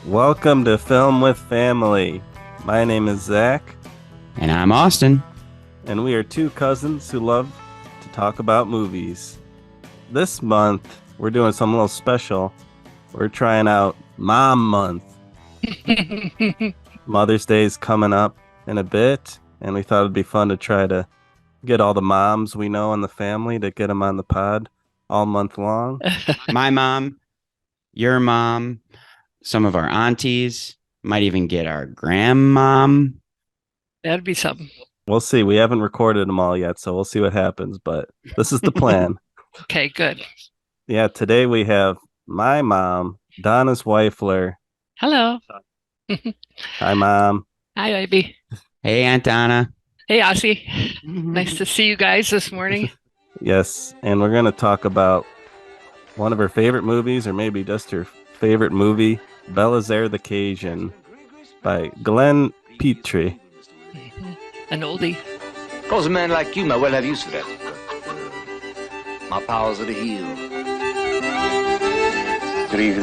Welcome to Film with Family. My name is Zach. And I'm Austin. And we are two cousins who love to talk about movies. This month, we're doing something a little special. We're trying out Mom Month. Mother's Day is coming up in a bit, and we thought it'd be fun to try to get all the moms we know in the family to get them on the pod all month long. My mom, your mom, some of our aunties, might even get our grandmom. That'd be something. We'll see. We haven't recorded them all yet, so we'll see what happens, but this is the plan. Okay, good. Yeah, today we have my mom, Donna Zweifler. Hello. Hi, Mom. Hi, baby. Hey, Aunt Donna. Hey, Aussie. Nice to see you guys this morning. Yes, and we're going to talk about one of her favorite movies, or maybe just her favorite movie, Belizaire the Cajun, by Glenn Petrie. An oldie. Cause a man like you might well have use for that. My powers of the heel. Gris.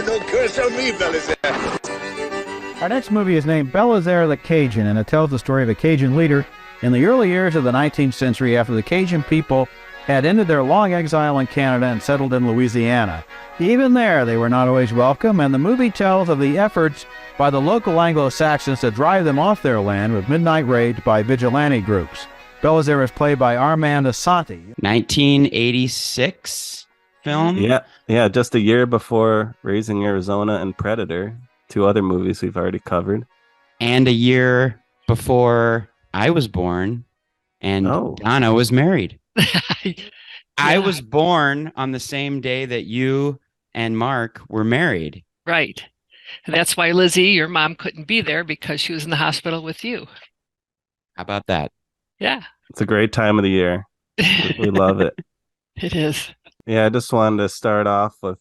No curse on me, Belizaire. Our next movie is named Belizaire the Cajun, and it tells the story of a Cajun leader in the early years of the 19th century after the Cajun people had ended their long exile in Canada and settled in Louisiana. Even there, they were not always welcome, and the movie tells of the efforts by the local Anglo-Saxons to drive them off their land with midnight raids by vigilante groups. Belizaire is played by Armand Asante. 1986 film? Yeah, just a year before Raising Arizona and Predator, two other movies we've already covered. And a year before I was born and Donna was married. I was born on the same day that you and Mark were married. Right. And that's why, Lizzie, your mom couldn't be there because she was in the hospital with you. How about that? Yeah. It's a great time of the year. We love it. It is. Yeah, I just wanted to start off with,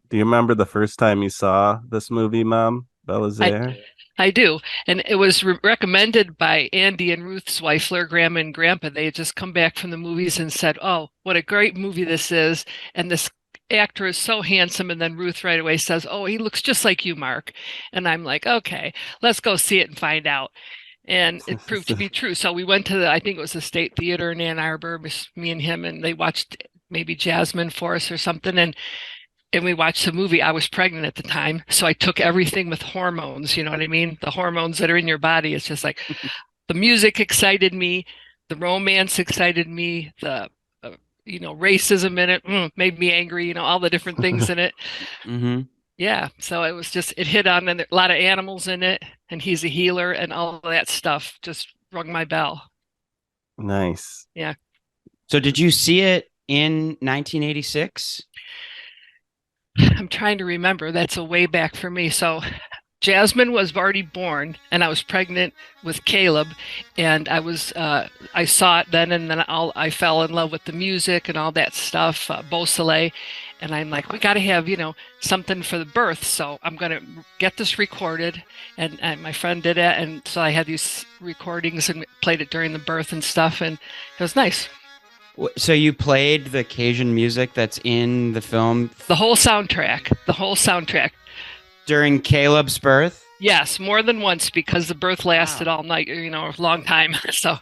do you remember the first time you saw this movie, Mom? Belizaire? I do. And it was recommended by Andy and Ruth Zweifler, Grandma and Grandpa. They had just come back from the movies and said, oh, what a great movie this is. And this actor is so handsome. And then Ruth right away says, oh, he looks just like you, Mark. And I'm like, okay, let's go see it and find out. And it proved to be true. So we went to I think it was the State Theater in Ann Arbor, me and him, and they watched maybe Jasmine for us or something. And we watched the movie. I was pregnant at the time, so I took everything with hormones. You know what I mean? The hormones that are in your body. It's just like the music excited me, the romance excited me, the racism in it made me angry. All the different things in it. Mm-hmm. Yeah, so it was just it hit on, and a lot of animals in it, and he's a healer, and all of that stuff just rung my bell. Nice. Yeah. So did you see it in 1986? I'm trying to remember. That's a way back for me. So Jasmine was already born, and I was pregnant with Caleb, and I saw it then, and then I fell in love with the music and all that stuff, BeauSoleil, and I'm like, we got to have something for the birth, so I'm going to get this recorded, and my friend did it, and so I had these recordings and played it during the birth and stuff, and it was nice. So you played the Cajun music that's in the film? The whole soundtrack. During Caleb's birth? Yes, more than once, because the birth lasted all night, a long time. So,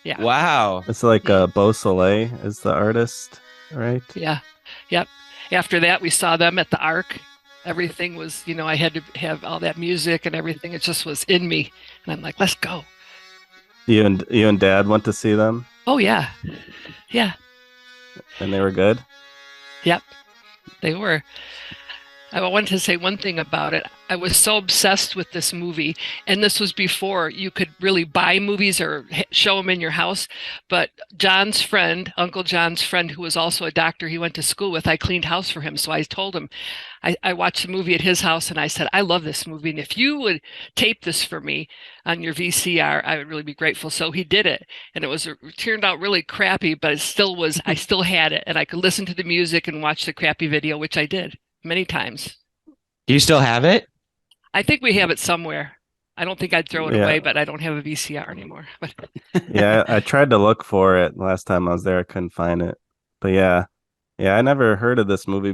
yeah. Wow. It's like BeauSoleil is the artist, right? Yeah. Yep. After that, we saw them at the Ark. Everything was, I had to have all that music and everything. It just was in me. And I'm like, let's go. You and Dad went to see them? Oh, yeah. Yeah. And they were good? Yep. They were. I wanted to say one thing about it. I was so obsessed with this movie, and this was before you could really buy movies or show them in your house. But Uncle John's friend, who was also a doctor he went to school with, I cleaned house for him. So I told him, I watched the movie at his house, and I said, I love this movie. And if you would tape this for me on your VCR, I would really be grateful. So he did it, and it turned out really crappy, but I still had it, and I could listen to the music and watch the crappy video, which I did many times. Do you still have it? I think we have it somewhere. I don't think I'd throw it away, but I don't have a VCR anymore. Yeah, I tried to look for it last time I was there. I couldn't find it. But yeah, I never heard of this movie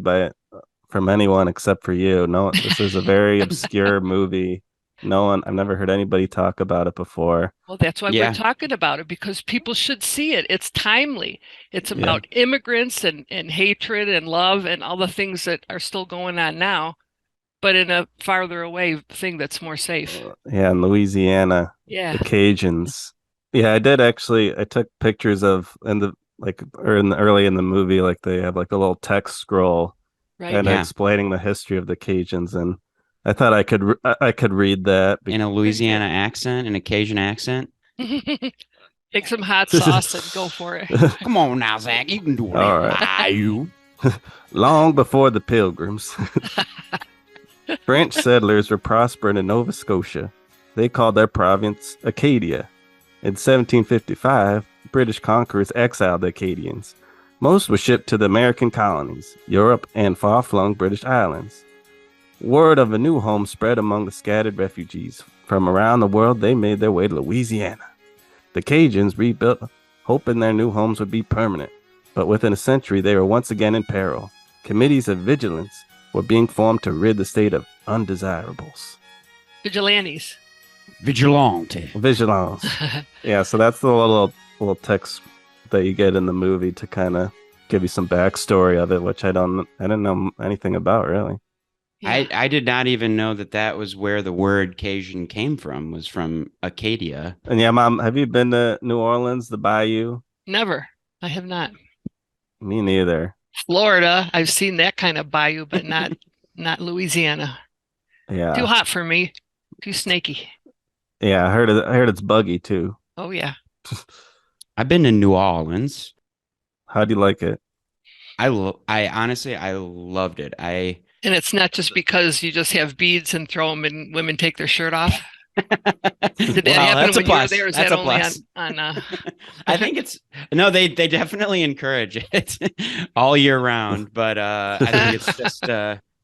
from anyone except for you. No, this is a very obscure movie. I've never heard anybody talk about it before. Well, that's why we're talking about it, because people should see it. It's timely. It's about immigrants and hatred and love and all the things that are still going on now, but in a farther away thing that's more safe. Yeah, in Louisiana. Yeah. The Cajuns. Yeah, I did actually. I took pictures of early in the movie, like they have like a little text scroll and explaining the history of the Cajuns, and I thought I could read that in a Louisiana accent, in a Cajun accent. Take some hot sauce and go for it. Come on now, Zach, you can do it. All right. You. Long before the Pilgrims, French settlers were prospering in Nova Scotia. They called their province Acadia. In 1755, British conquerors exiled the Acadians. Most were shipped to the American colonies, Europe, and far-flung British islands. Word of a new home spread among the scattered refugees. From around the world, they made their way to Louisiana. The Cajuns rebuilt, hoping their new homes would be permanent. But within a century, they were once again in peril. Committees of vigilance were being formed to rid the state of undesirables. Vigilantes. Vigilante. Yeah, so that's the little text that you get in the movie to kind of give you some backstory of it, which I didn't know anything about, really. Yeah. I did not even know that was where the word Cajun came from, was from Acadia. And yeah, Mom, have you been to New Orleans, the Bayou? Never. I have not. Me neither. Florida, I've seen that kind of bayou, but not Louisiana. Yeah. Too hot for me. Too snaky. Yeah, I heard it's buggy too. Oh yeah. I've been to New Orleans. How do you like it? I honestly loved it. And it's not just because you just have beads and throw them and women take their shirt off. Did that happen when you were there? Is that only on I think they definitely encourage it all year round, but I think it's just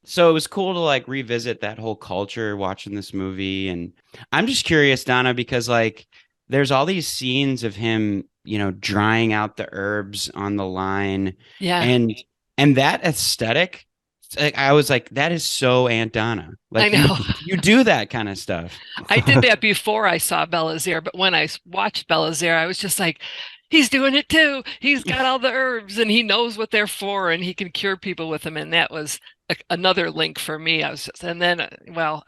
so it was cool to like revisit that whole culture watching this movie. And I'm just curious, Donna, because like there's all these scenes of him, drying out the herbs on the line. Yeah. And that aesthetic, like I was like, that is so Aunt Donna. Like, I know. You do that kind of stuff. I did that before I saw Belizaire, but when I watched Belizaire, I was just like, he's doing it too. He's got all the herbs and he knows what they're for and he can cure people with them. And that was another link for me. And then,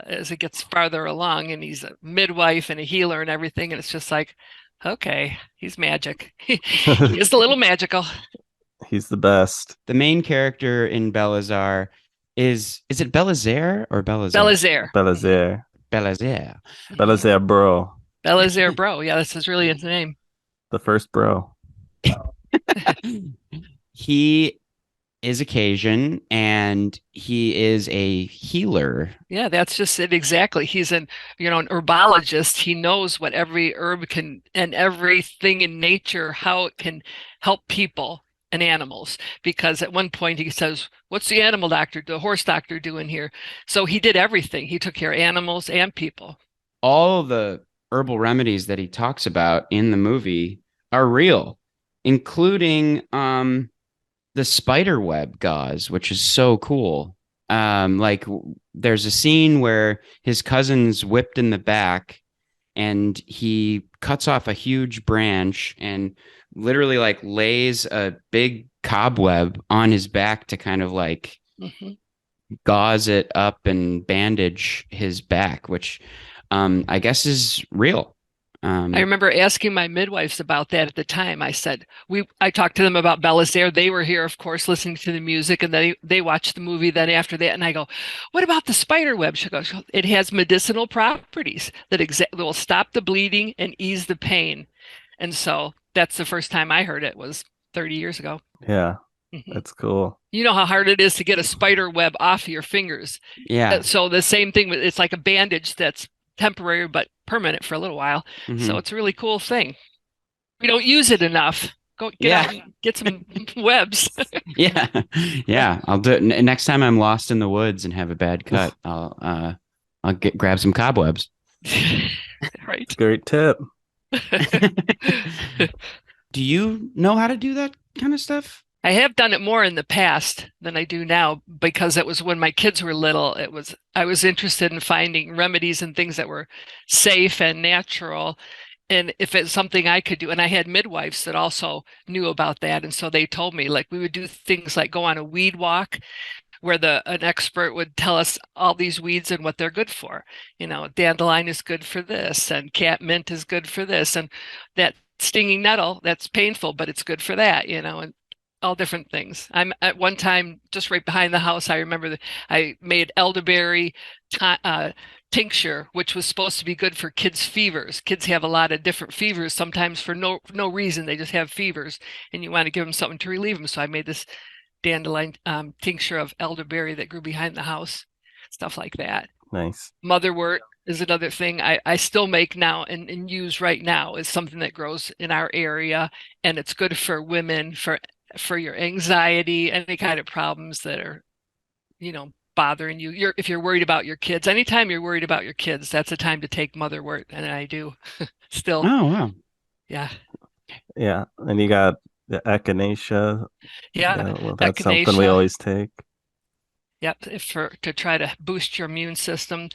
as it gets farther along and he's a midwife and a healer and everything, and it's just like, okay, he's magic. He is a little magical. He's the best. The main character in Belizaire is it Belizaire or Belizaire? Belizaire. Belizaire bro. Belizaire bro. Yeah, this is really his name. The first bro. He is a Cajun and he is a healer. Yeah, that's just it exactly. He's an herbologist. He knows what every herb can and everything in nature, how it can help people and animals. Because at one point he says, what's the horse doctor doing here? So he did everything. He took care of animals and people. All of the herbal remedies that he talks about in the movie are real, including the spider web gauze, which is so cool. Like there's a scene where his cousin's whipped in the back and he cuts off a huge branch and literally like lays a big cobweb on his back to kind of like gauze it up and bandage his back, which I guess is real. I remember asking my midwives about that at the time. I said, I talked to them about Belizaire. They were here, of course, listening to the music, and they watched the movie then after that. And I go, what about the spider web? She goes, it has medicinal properties that will stop the bleeding and ease the pain. And so that's the first time I heard it was 30 years ago. Yeah, that's cool. You know how hard it is to get a spider web off of your fingers. Yeah. So the same thing, it's like a bandage that's temporary but permanent for a little while. So it's a really cool thing. We don't use it enough. Go get some webs. Yeah. I'll do it next time I'm lost in the woods and have a bad cut. I'll grab some cobwebs. Right. Great tip. Do you know how to do that kind of stuff? I have done it more in the past than I do now because it was when my kids were little. I was interested in finding remedies and things that were safe and natural. And if it's something I could do, and I had midwives that also knew about that. And so they told me, like, we would do things like go on a weed walk where an expert would tell us all these weeds and what they're good for. Dandelion is good for this, and catmint is good for this, and that stinging nettle, that's painful, but it's good for that, and all different things. I'm at one time just right behind the house. I remember that I made elderberry tincture, which was supposed to be good for kids' fevers. Kids have a lot of different fevers, sometimes for no reason. They just have fevers, and you want to give them something to relieve them. So I made this dandelion tincture of elderberry that grew behind the house, stuff like that. Nice. Motherwort is another thing I still make now and use right now. Is something that grows in our area, and it's good for women, for your anxiety, any kind of problems that are, bothering you. If you're worried about your kids, anytime you're worried about your kids, that's a time to take motherwort, and I do still. Oh, wow. Yeah. Yeah. And you got the echinacea. Yeah. Well, that's something we always take. Yep. To try to boost your immune system.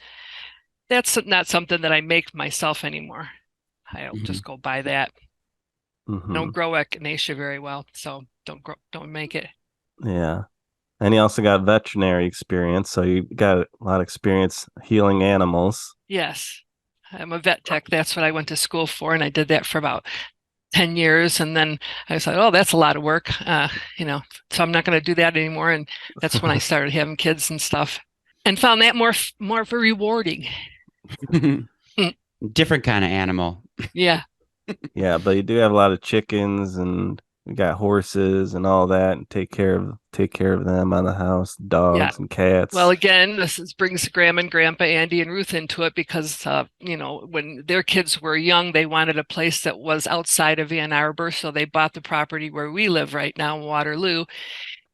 That's not something that I make myself anymore. I'll just go buy that. I don't grow echinacea very well, so don't make it. Yeah. And you also got veterinary experience, so you got a lot of experience healing animals. Yes. I'm a vet tech. That's what I went to school for, and I did that for about 10 years. And then I was like, oh, that's a lot of work, so I'm not going to do that anymore. And that's when I started having kids and stuff and found that more rewarding. Different kind of animal. Yeah. Yeah, but you do have a lot of chickens, and you got horses and all that, and take care of them on the house, dogs and cats. Well, again, this brings Grandma and Grandpa Andy and Ruth into it because when their kids were young, they wanted a place that was outside of Ann Arbor, so they bought the property where we live right now in Waterloo,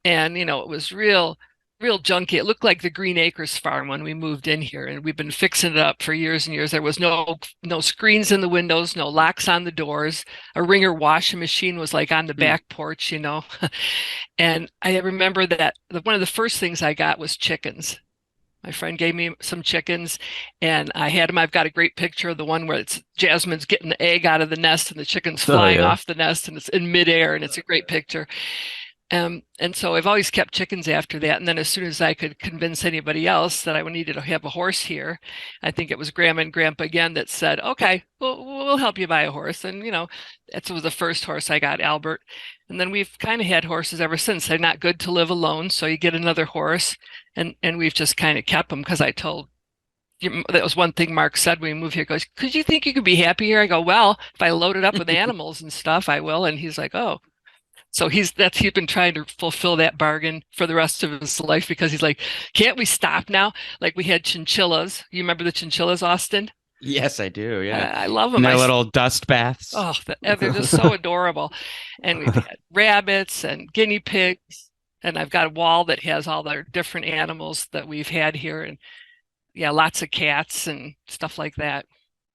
and it was real junky. It looked like the Green Acres farm when we moved in here, and we've been fixing it up for years and years. There was no screens in the windows, no locks on the doors. A Ringer washing machine was like on the back porch, And I remember that one of the first things I got was chickens. My friend gave me some chickens, and I had them. I've got a great picture of the one where Jasmine's getting the egg out of the nest, and the chicken's flying off the nest, and it's in midair, and it's a great picture. And so I've always kept chickens after that. And then as soon as I could convince anybody else that I needed to have a horse here, I think it was Grandma and Grandpa again that said, okay, we'll help you buy a horse. And, that was the first horse I got, Albert. And then we've kind of had horses ever since. They're not good to live alone. So you get another horse, and we've just kind of kept them because I told that was one thing Mark said when we moved here. He goes, could you think you could be happy here? I go, well, if I load it up with animals and stuff, I will. And he's like, oh. So he's been trying to fulfill that bargain for the rest of his life because he's like, can't we stop now? Like we had chinchillas. You remember the chinchillas, Austin? Yes, I do. Yeah. I love them. Their little dust baths. Oh, they're just so adorable. And we've had rabbits and guinea pigs. And I've got a wall that has all the different animals that we've had here. And yeah, lots of cats and stuff like that.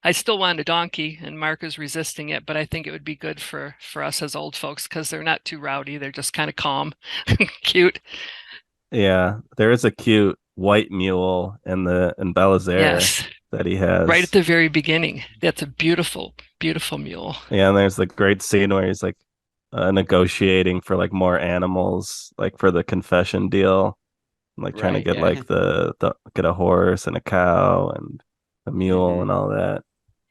I still want a donkey, and Mark is resisting it, but I think it would be good for us as old folks because they're not too rowdy. They're just kind of calm, cute. Yeah, there is a cute white mule in Belizaire that he has right at the very beginning. That's a beautiful, beautiful mule. Yeah, and there's the great scene where he's like negotiating for like more animals, like for the confession deal, like trying to get like the get a horse and a cow and a mule and all that.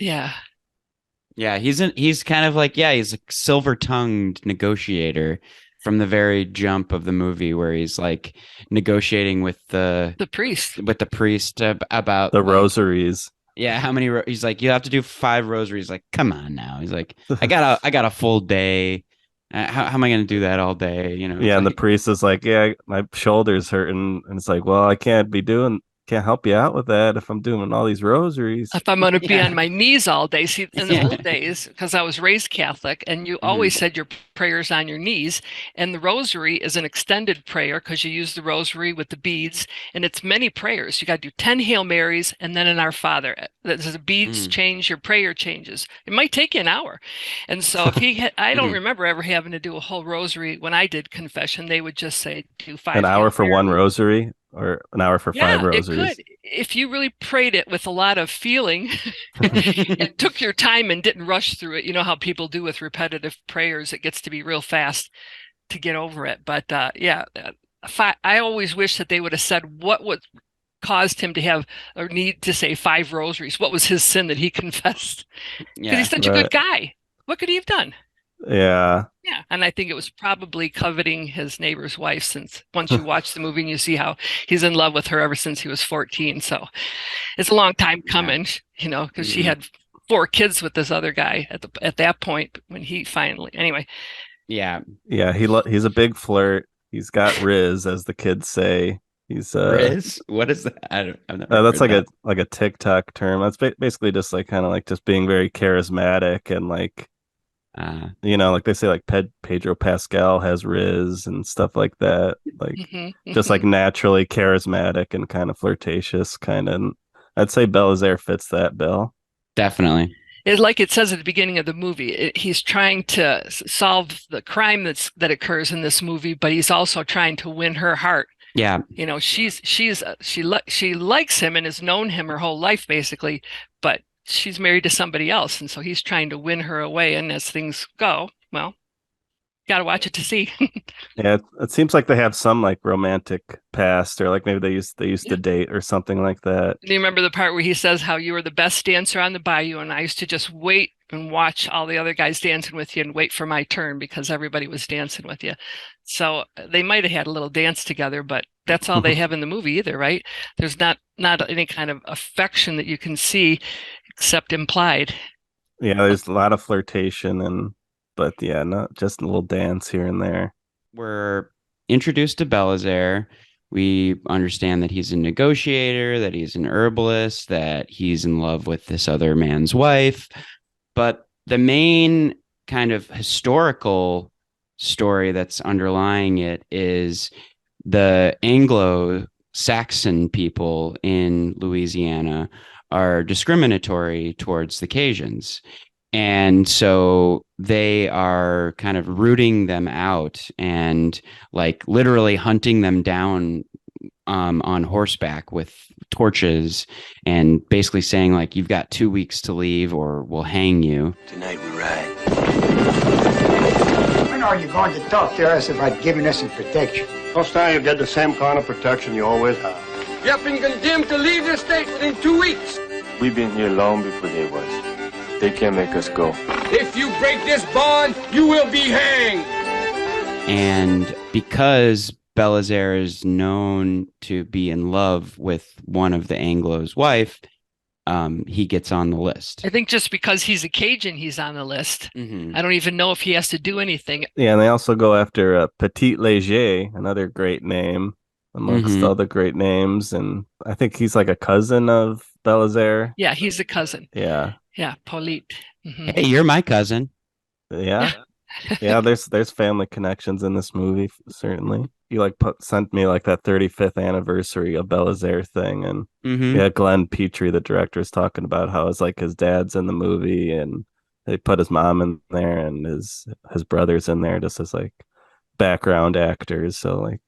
Yeah. Yeah, he's kind of like, he's a silver-tongued negotiator from the very jump of the movie where he's like negotiating with the priest about the rosaries. Yeah, how many he's like, you have to do 5 rosaries. Like, come on now. He's like, I got a full day. How am I going to do that all day? Yeah, and the priest is like, yeah, my shoulder's hurting, and it's like, well, I can't can't help you out with that if I'm doing all these rosaries. If I'm going to be on my knees all day. See, in the old days, because I was raised Catholic, and you always said your prayers on your knees, and the rosary is an extended prayer because you use the rosary with the beads, and it's many prayers. You got to do 10 Hail Marys and then an Our Father. As the beads change, your prayer changes. It might take you an hour. And so if I don't remember ever having to do a whole rosary. When I did confession, they would just say do 5 an hour Hail for Marys. one rosary, or an hour for 5 rosaries? It could. If you really prayed it with a lot of feeling and took your time and didn't rush through it. You know how people do with repetitive prayers. It gets to be real fast to get over it. But I always wish that they would have said what caused him to have or need to say 5 rosaries. What was his sin that he confessed? Because he's such a good guy. What could he have done? Yeah. Yeah, and I think it was probably coveting his neighbor's wife, since once you watch the movie and you see how he's in love with her ever since he was 14. So it's a long time coming, because she had 4 kids with this other guy at that point when he finally, anyway. Yeah. Yeah, he's a big flirt. He's got Riz, as the kids say. He's Riz? What is that? I've never that's heard like a TikTok term. That's basically just like kind of like just being very charismatic and like like they say like Pedro Pascal has Riz and stuff like that. Like just like naturally charismatic and kind of flirtatious kind of. I'd say Belizaire fits that bill. Definitely. Like it says at the beginning of the movie, he's trying to solve the crime that occurs in this movie, but he's also trying to win her heart. Yeah. She likes him and has known him her whole life basically, but she's married to somebody else, and so he's trying to win her away. And as things go, well, got to watch it to see. Yeah, it seems like they have some like romantic past, or like maybe they used to date or something like that. Do you remember the part where he says how you were the best dancer on the bayou, and I used to just wait and watch all the other guys dancing with you and wait for my turn because everybody was dancing with you. So they might have had a little dance together, but that's all they have in the movie either, right? There's not any kind of affection that you can see except implied. Yeah, there's a lot of flirtation but yeah, not just a little dance here and there. We're introduced to Belizaire. We understand that he's a negotiator, that he's an herbalist, that he's in love with this other man's wife. But the main kind of historical story that's underlying it is the Anglo-Saxon people in Louisiana are discriminatory towards the Cajuns. And so they are kind of rooting them out and like literally hunting them down on horseback with torches and basically saying like, you've got 2 weeks to leave or we'll hang you. Tonight we ride. When are you going to talk to us about giving us some protection? First time you get the same kind of protection you always have. You have been condemned to leave the state within 2 weeks. We've been here long before they was. They can't make us go. If you break this bond, you will be hanged. And because Belizaire is known to be in love with one of the Anglo's wife, he gets on the list. I think just because he's a Cajun, he's on the list. Mm-hmm. I don't even know if he has to do anything. Yeah, and they also go after Petit Léger, another great name amongst other great names. And I think he's like a cousin of Belizaire. Yeah, he's a cousin. Yeah. Yeah, Polite. Mm-hmm. Hey, you're my cousin. Yeah. Yeah, there's family connections in this movie, certainly. You sent me like that 35th anniversary of Belizaire thing, and yeah, Glenn Petrie, the director, is talking about how it's like his dad's in the movie, and they put his mom in there and his brother's in there just as like background actors. So like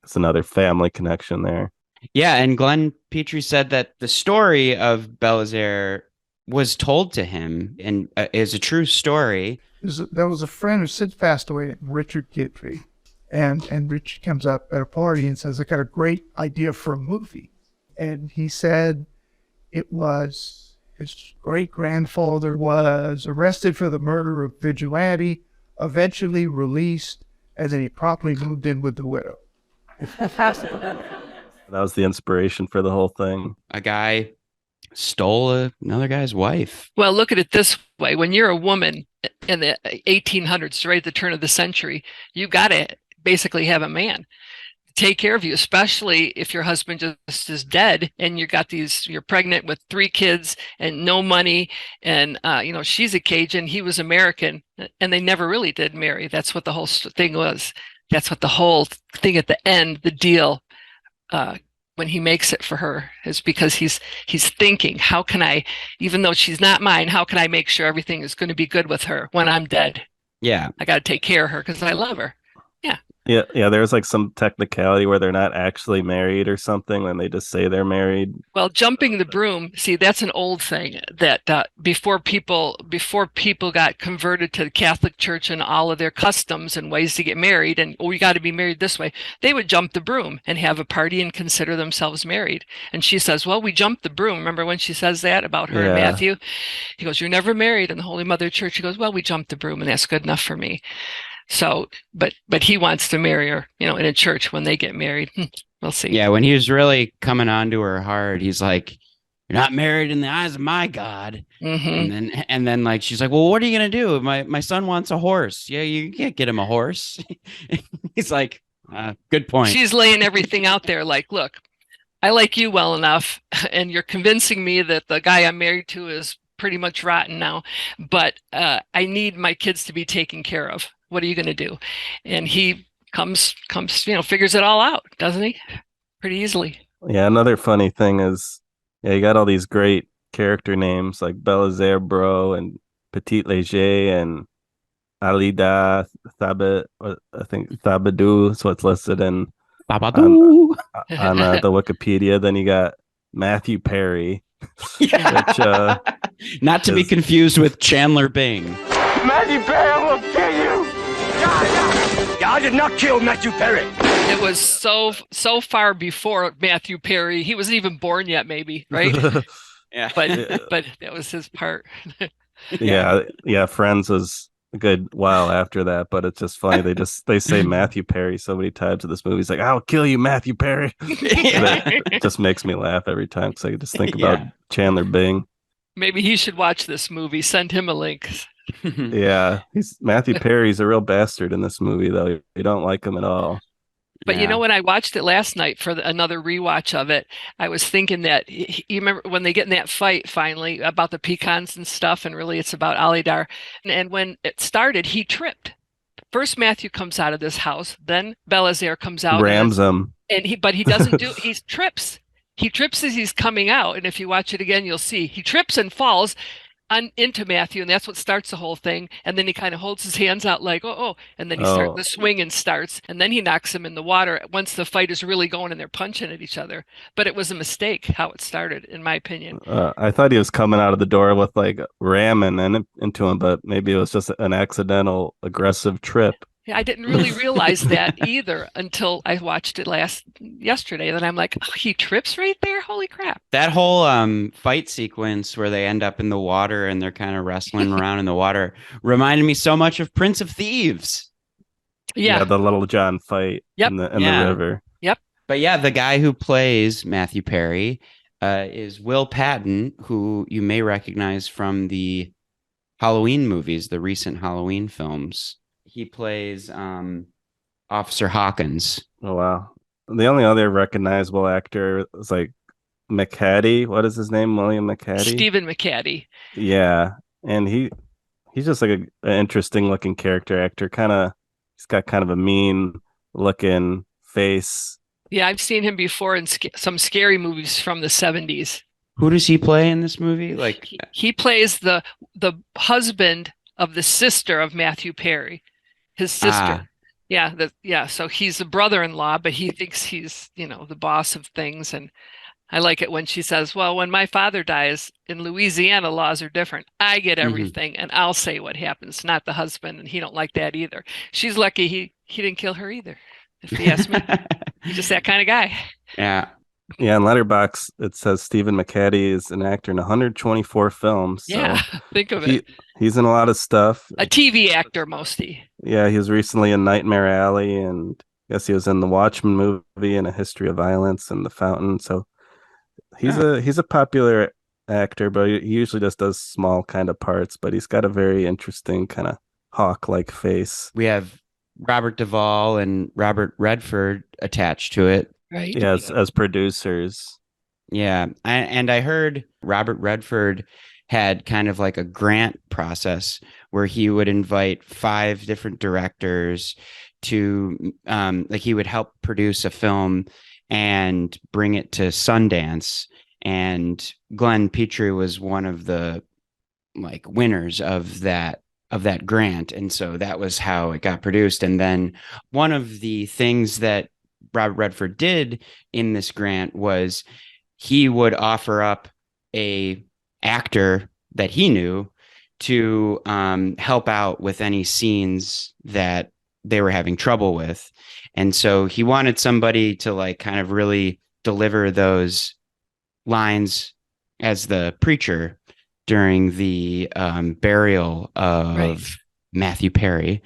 it's another family connection there. Yeah, and Glenn Petrie said that the story of Belizaire was told to him and is a true story. There was a friend who since passed away, Richard Gidry, and Richard comes up at a party and says, I got a great idea for a movie. And he said it was his great-grandfather was arrested for the murder of vigilante, eventually released, and then he promptly moved in with the widow. That was the inspiration for the whole thing. A guy stole another guy's wife. Well, look at it this way. When you're a woman in the 1800s, right at the turn of the century, you got to basically have a man. take care of you, especially if your husband just is dead and you're pregnant with 3 kids and no money. And, she's a Cajun, he was American, and they never really did marry. That's what the whole thing was. That's what the whole thing at the end, the deal, when he makes it for her, is because he's thinking, how can I, even though she's not mine, how can I make sure everything is going to be good with her when I'm dead? Yeah. I got to take care of her because I love her. Yeah. Yeah, there's like some technicality where they're not actually married or something, and they just say they're married. Well, jumping the broom, see, that's an old thing that before people got converted to the Catholic Church and all of their customs and ways to get married, and we got to be married this way, they would jump the broom and have a party and consider themselves married. And she says, well, we jumped the broom. Remember when she says that about her and Matthew? He goes, you're never married. And the Holy Mother Church, he goes, well, we jumped the broom, and that's good enough for me. So, but he wants to marry her, in a church when they get married. We'll see. Yeah, when he was really coming on to her hard, he's like, "You're not married in the eyes of my God." Mm-hmm. And then like she's like, "Well, what are you gonna do? My son wants a horse. Yeah, you can't get him a horse." He's like, "Good point." She's laying everything out there. Like, look, I like you well enough, and you're convincing me that the guy I'm married to is pretty much rotten now, but I need my kids to be taken care of. What are you going to do? And he comes, figures it all out, doesn't he? Pretty easily. Yeah. Another funny thing is, you got all these great character names like Belizaire Bro and Petit Léger and Alida Thabit. I think Thabadou is what's listed on the Wikipedia. Then you got Matthew Perry, which not to be confused with Chandler Bing. Matthew Perry, I'm gonna kill you! Yeah, I did not kill Matthew Perry. It was so far before Matthew Perry. He wasn't even born yet, maybe, right? Yeah. But that was his part. Yeah. Friends was a good while after that, but it's just funny. They say Matthew Perry so many times in this movie. He's like, I'll kill you, Matthew Perry. It just makes me laugh every time because I just think about Chandler Bing. Maybe he should watch this movie. Send him a link. Yeah, Matthew Perry's a real bastard in this movie, though. You don't like him at all. But when I watched it last night for another rewatch of it, I was thinking that you remember when they get in that fight finally about the pecans and stuff, and really it's about Alidar. And when it started, he tripped. First, Matthew comes out of this house, then Belizaire comes out, rams him, but he doesn't do. He trips. He trips as he's coming out, and if you watch it again, you'll see he trips and falls into Matthew, and that's what starts the whole thing. And then he kind of holds his hands out like, oh, and then the swing and starts, and then he knocks him in the water once the fight is really going and they're punching at each other. But it was a mistake how it started, in my opinion. I thought he was coming out of the door with like ramming into him, but maybe it was just an accidental aggressive trip. Yeah, I didn't really realize that either until I watched it yesterday. Then I'm like, oh, he trips right there. Holy crap. That whole fight sequence where they end up in the water and they're kind of wrestling around in the water reminded me so much of Prince of Thieves. Yeah. The Little John fight in the river. Yep. But yeah, the guy who plays Matthew Perry is Will Patton, who you may recognize from the Halloween movies, the recent Halloween films. He plays Officer Hawkins. Oh, wow. The only other recognizable actor is like McCaddy. What is his name? William McCaddy? Stephen McCaddy. Yeah. And he's just like an interesting looking character actor. He's got kind of a mean looking face. Yeah, I've seen him before in some scary movies from the 70s. Who does he play in this movie? Like he plays the husband of the sister of Matthew Perry. His sister. So he's the brother-in-law, but he thinks he's, the boss of things. And I like it when she says, well, when my father dies in Louisiana, laws are different. I get everything and I'll say what happens, not the husband. And he don't like that either. She's lucky he didn't kill her either. If you ask me, he's just that kind of guy. Yeah. Yeah, in Letterboxd, it says Stephen McCaddy is an actor in 124 films. So yeah, think of it. He's in a lot of stuff. A TV actor, mostly. Yeah, he was recently in Nightmare Alley, and I guess he was in the Watchmen movie and A History of Violence and The Fountain. So he's a popular actor, but he usually just does small kind of parts. But he's got a very interesting kind of hawk-like face. We have Robert Duvall and Robert Redford attached to it. Right. Yes, as producers. Yeah. And I heard Robert Redford had kind of like a grant process where he would invite 5 different directors to like he would help produce a film and bring it to Sundance. And Glenn Petrie was one of the like winners of that grant. And so that was how it got produced. And then one of the things that Robert Redford did in this grant was he would offer up a actor that he knew to help out with any scenes that they were having trouble with. And so he wanted somebody to like kind of really deliver those lines as the preacher during the burial of Matthew Perry.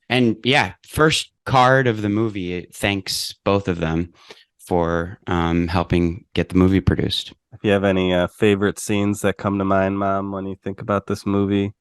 And yeah, first card of the movie, it thanks both of them for helping get the movie produced. If you have any favorite scenes that come to mind, Mom, when you think about this movie?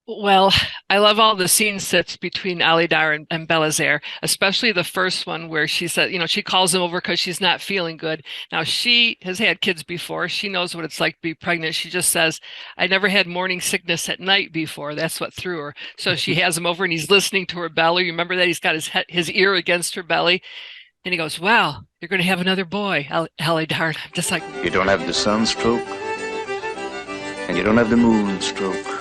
Well, I love all the scene sets between Alidar and Belizaire, especially the first one where she said, she calls him over because she's not feeling good. Now, she has had kids before. She knows what it's like to be pregnant. She just says, I never had morning sickness at night before. That's what threw her. So she has him over and he's listening to her belly. You remember that? He's got his ear against her belly. And he goes, wow, you're going to have another boy, Alidar. I'm just like, you don't have the sunstroke, and you don't have the moonstroke.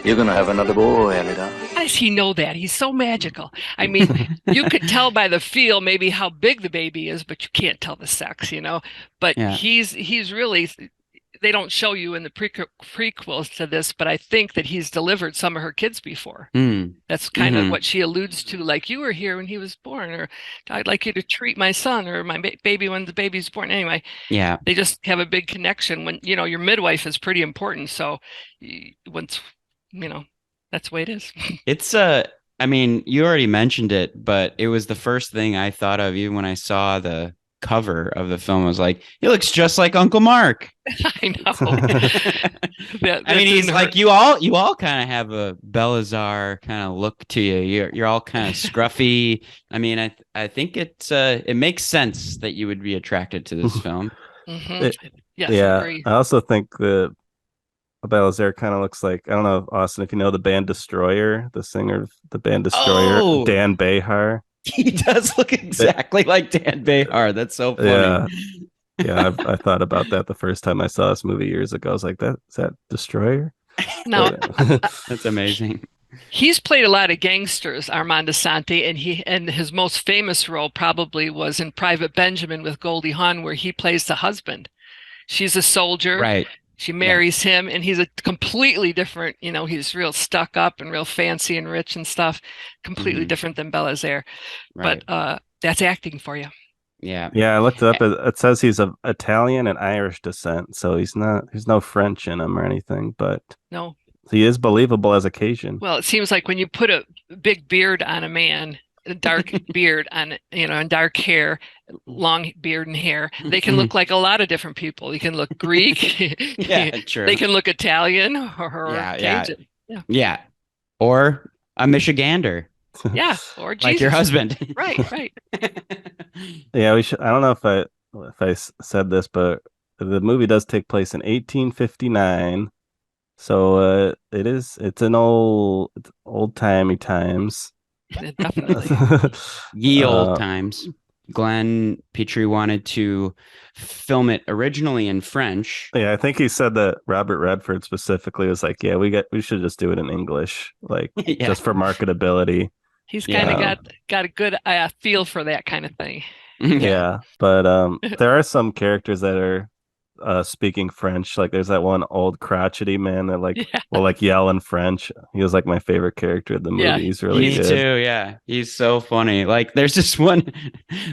You're going to have another boy, Alida. How does he know that? He's so magical. I mean, you could tell by the feel maybe how big the baby is, but you can't tell the sex, But yeah. he's really, they don't show you in the prequels to this, but I think that he's delivered some of her kids before. That's kind of what she alludes to, like, you were here when he was born, or I'd like you to treat my son or my baby when the baby's born. Anyway, yeah, they just have a big connection when, your midwife is pretty important. So once, that's the way it is. It's I mean, you already mentioned it, but it was the first thing I thought of even when I saw the cover of the film. I was like, he looks just like Uncle Mark. I know. I mean, he's like, you all kind of have a Belizaire kind of look to you. You're all kind of scruffy. I mean, I think it makes sense that you would be attracted to this film. Yes, yeah, I agree. I also think that Belizaire kind of looks like, I don't know, Austin, if you know the band Destroyer, the singer of the band Destroyer, Dan Behar. He does look exactly like Dan Behar. That's so funny. Yeah, I thought about that the first time I saw this movie years ago. I was like, is that Destroyer? No, that's amazing. He's played a lot of gangsters, Armand Assante, and his most famous role probably was in Private Benjamin with Goldie Hawn, where he plays the husband. She's a soldier. Right. She marries him, and he's a completely different, he's real stuck up and real fancy and rich and stuff, completely different than Belizaire. Right. But that's acting for you. Yeah. Yeah, I looked it up. It says he's of Italian and Irish descent, so there's no French in him or anything, but no, he is believable as a Cajun. Well, it seems like when you put a big beard on a man, a dark beard on, and dark hair, long beard and hair, they can look like a lot of different people. You can look Greek. Yeah, true. They can look Italian or Cajun. Yeah. Or a Michigander. Yeah. Or Jesus. Like your husband. Right. Yeah, we should. I don't know if I said this, but the movie does take place in 1859. So it's an old-timey times. Definitely. Ye old times. Glenn Petrie wanted to film it originally in French. Yeah, I think he said that Robert Redford specifically was like, yeah, we should just do it in English, like just for marketability. He's kind of got a good feel for that kind of thing. Yeah, but there are some characters that are speaking French. Like there's that one old crotchety man that will yell in French. He was like my favorite character of the movie. Yeah, he's really good. Me too. Yeah, he's so funny. Like there's just one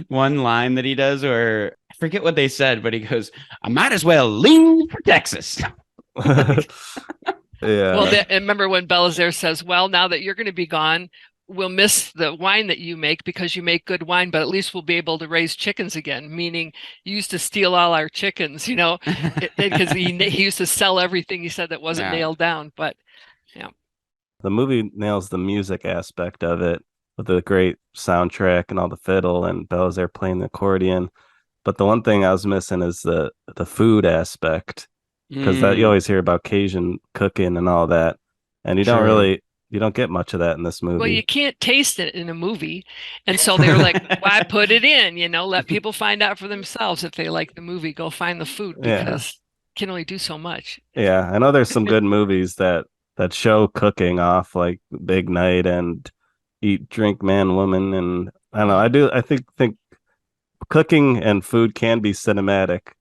line that he does where I forget what they said, but he goes, "I might as well leave for Texas." Yeah. Well, remember when Belizaire says, "Well, now that you're going to be gone, we'll miss the wine that you make because you make good wine, but at least we'll be able to raise chickens again," meaning you used to steal all our chickens, because he used to sell everything he said that wasn't nailed down. But the movie nails the music aspect of it with the great soundtrack and all the fiddle and Belizaire playing the accordion. But the one thing I was missing is the food aspect, because that you always hear about Cajun cooking and all that, and you don't get much of that in this movie. Well, you can't taste it in a movie, and so they were like, "Why put it in? Let people find out for themselves if they like the movie. Go find the food because can only do so much." Yeah, I know there's some good movies that show cooking off, like Big Night and Eat, Drink, Man, Woman, and I don't know. I think cooking and food can be cinematic.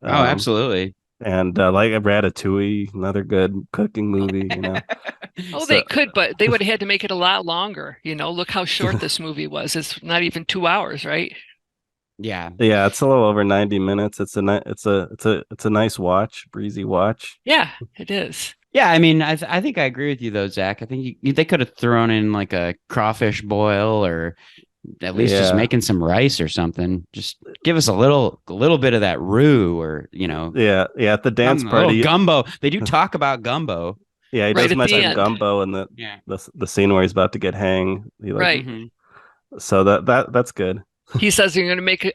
Oh, absolutely. And like Ratatouille, another good cooking movie, They could, but they would have had to make it a lot longer. Look how short this movie was. It's not even 2 hours, right? Yeah. Yeah, it's a little over 90 minutes. It's a nice watch, breezy watch. Yeah, it is. Yeah, I mean, I think I agree with you though, Zach. I think they could have thrown in like a crawfish boil, or at least just making some rice or something. Just give us a little bit of that roux, or Yeah, at the dance party, gumbo. They do talk about gumbo. Yeah, he does mention gumbo in the scene where he's about to get hanged. Right. So that's good. He says,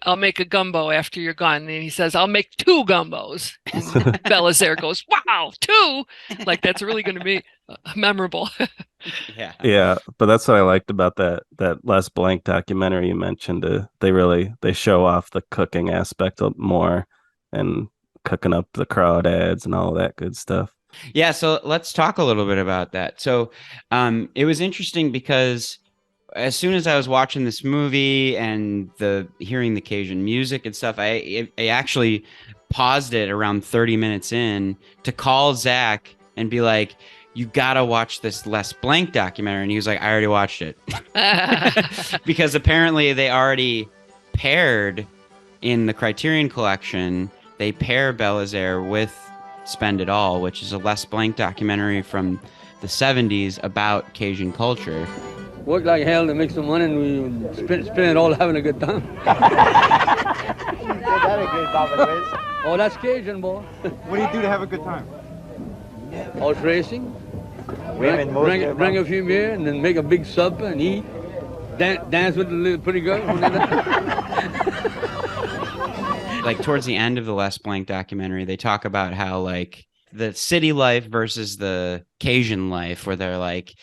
I'll make a gumbo after you're gone. And he says, I'll make 2 gumbos. And Belizaire goes, wow, 2? Like, that's really going to be memorable. Yeah. But that's what I liked about that Les Blank documentary you mentioned. They show off the cooking aspect more and cooking up the crawdads and all that good stuff. Yeah. So let's talk a little bit about that. So it was interesting because as soon as I was watching this movie and hearing the Cajun music and stuff, I actually paused it around 30 minutes in to call Zach and be like, you gotta watch this Les Blank documentary. And he was like, I already watched it. Because apparently they already paired in the Criterion Collection, they pair Belizaire with Spend It All, which is a Les Blank documentary from the 70s about Cajun culture. Work like hell to make some money, and we spend it all having a good time. Oh, that's Cajun, boy. What do you do to have a good time? Horse racing. Bring a few beer, and then make a big supper and eat. Dance with the little pretty girl. Like towards the end of the Les Blank documentary, they talk about how like the city life versus the Cajun life, where they're like,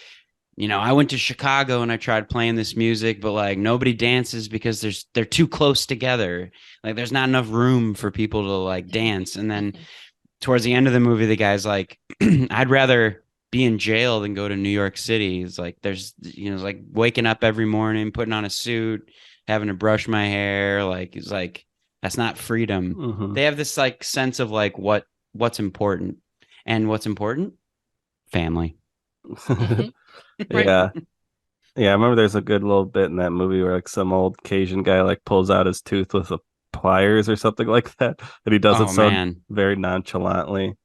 I went to Chicago and I tried playing this music, but like nobody dances because they're too close together. Like there's not enough room for people to like dance. And then towards the end of the movie, the guy's like, I'd rather be in jail than go to New York City. It's like there's like waking up every morning, putting on a suit, having to brush my hair. Like it's like that's not freedom. Mm-hmm. They have this like sense of like what's important, and what's important, family. Right. Yeah. I remember there's a good little bit in that movie where like some old Cajun guy like pulls out his tooth with a pliers or something like that, and he does it very nonchalantly.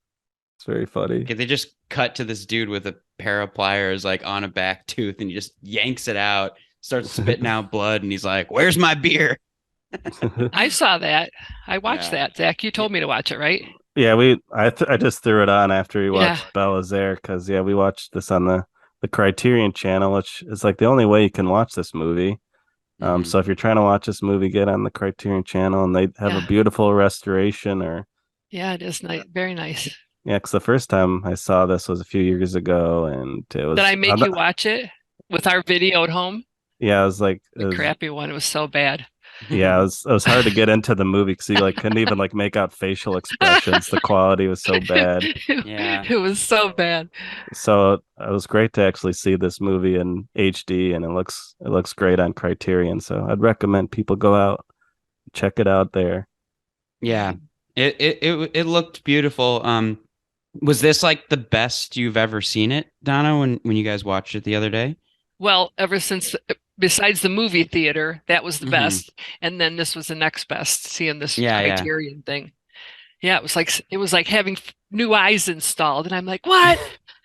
It's very funny. Okay, they just cut to this dude with a pair of pliers like on a back tooth, and he just yanks it out, starts spitting out blood, and he's like, "Where's my beer?" I saw that. I watched that. Zach, you told me to watch it, right? Yeah, I just threw it on after we watched Belizaire, because we watched this on the Criterion channel, which is like the only way you can watch this movie. So if you're trying to watch this movie, get on the Criterion channel, and they have a beautiful restoration. It is nice, very nice. Yeah, because the first time I saw this was a few years ago, and it was. Did I make you watch it with our video at home? Yeah, it was like the crappy one. It was so bad. Yeah, it was hard to get into the movie because you like couldn't even like make out facial expressions. The quality was so bad. Yeah, it was so bad. So it was great to actually see this movie in HD, and it looks great on Criterion. So I'd recommend people go out, check it out there. Yeah, it looked beautiful. Was this like the best you've ever seen it, Donna? When you guys watched it the other day? Well, ever since. Besides the movie theater, that was the best, and then this was the next best. Seeing this Criterion thing, it was like having new eyes installed, and I'm like, what?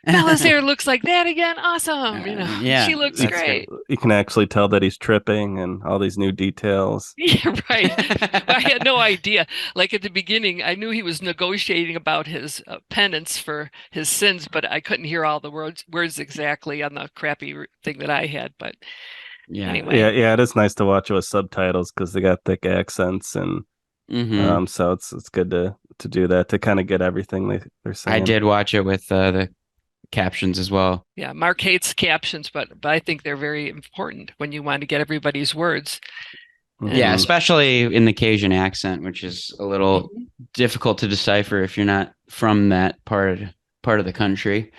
Belizaire looks like that again. Awesome. Yeah, she looks great. You can actually tell that he's tripping and all these new details. Yeah, right. I had no idea. Like at the beginning, I knew he was negotiating about his penance for his sins, but I couldn't hear all the words exactly on the crappy thing that I had. But anyway. Yeah, it is nice to watch it with subtitles because they got thick accents, and so it's good to do that, to kind of get everything they're saying. I did watch it with the captions as well. Yeah, Mark hates captions, but I think they're very important when you want to get everybody's words. Yeah, especially in the Cajun accent, which is a little difficult to decipher if you're not from that part of the country.